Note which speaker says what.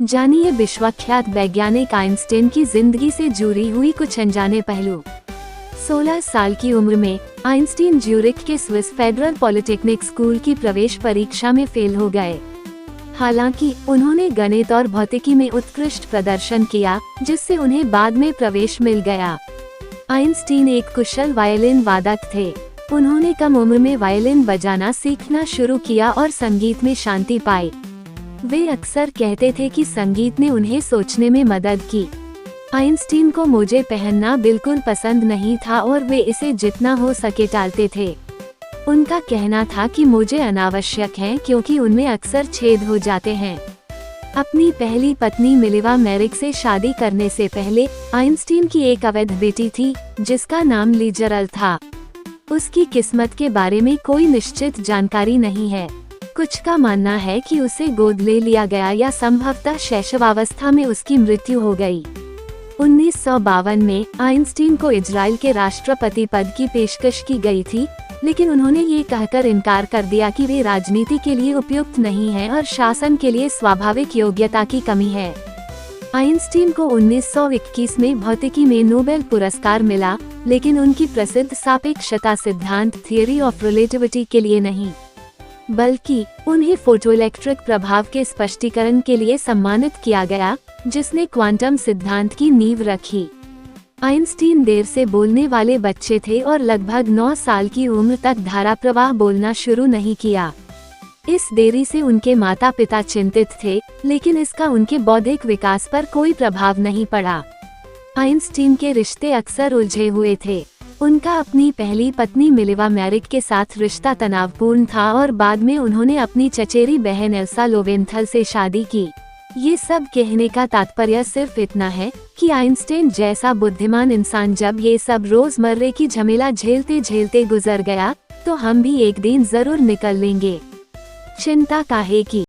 Speaker 1: जानिए विश्वविख्यात वैज्ञानिक आइंस्टीन की जिंदगी से जुड़ी हुई कुछ अनजाने पहलू। 16 साल की उम्र में आइंस्टीन ज्यूरिख के स्विस फेडरल पॉलिटेक्निक स्कूल की प्रवेश परीक्षा में फेल हो गए। हालांकि उन्होंने गणित और भौतिकी में उत्कृष्ट प्रदर्शन किया, जिससे उन्हें बाद में प्रवेश मिल गया। आइंस्टीन एक कुशल वायलिन वादक थे। उन्होंने कम उम्र में वायलिन बजाना सीखना शुरू किया और संगीत में शांति पाई। वे अक्सर कहते थे कि संगीत ने उन्हें सोचने में मदद की। आइंस्टीन को मोजे पहनना बिल्कुल पसंद नहीं था और वे इसे जितना हो सके टालते थे। उनका कहना था कि मोजे अनावश्यक हैं क्योंकि उनमें अक्सर छेद हो जाते हैं। अपनी पहली पत्नी मिलिवा मैरिक से शादी करने से पहले आइंस्टीन की एक अवैध बेटी थी, जिसका नाम लीजरल था। उसकी किस्मत के बारे में कोई निश्चित जानकारी नहीं है। कुछ का मानना है कि उसे गोद ले लिया गया या संभवतः शैशवावस्था में उसकी मृत्यु हो गई। 1952 में आइंस्टीन को इजराइल के राष्ट्रपति पद की पेशकश की गई थी, लेकिन उन्होंने ये कहकर इनकार कर दिया कि वे राजनीति के लिए उपयुक्त नहीं हैं और शासन के लिए स्वाभाविक योग्यता की कमी है। आइंस्टीन को 1921 में भौतिकी में नोबेल पुरस्कार मिला, लेकिन उनकी प्रसिद्ध सापेक्षता सिद्धांत थियरी ऑफ रिलेटिविटी के लिए नहीं, बल्कि उन्हें फोटोइलेक्ट्रिक प्रभाव के स्पष्टीकरण के लिए सम्मानित किया गया, जिसने क्वांटम सिद्धांत की नींव रखी। आइंस्टीन देर से बोलने वाले बच्चे थे और लगभग 9 साल की उम्र तक धाराप्रवाह बोलना शुरू नहीं किया। इस देरी से उनके माता पिता चिंतित थे, लेकिन इसका उनके बौद्धिक विकास पर कोई प्रभाव नहीं पड़ा। आइंस्टीन के रिश्ते अक्सर उलझे हुए थे। उनका अपनी पहली पत्नी मिलिवा मैरिक के साथ रिश्ता तनावपूर्ण था और बाद में उन्होंने अपनी चचेरी बहन एल्सा लोवेंथल से शादी की। ये सब कहने का तात्पर्य सिर्फ इतना है कि आइंस्टीन जैसा बुद्धिमान इंसान जब ये सब रोजमर्रे की झमेला झेलते झेलते गुजर गया, तो हम भी एक दिन जरूर निकल लेंगे। चिंता काहे की।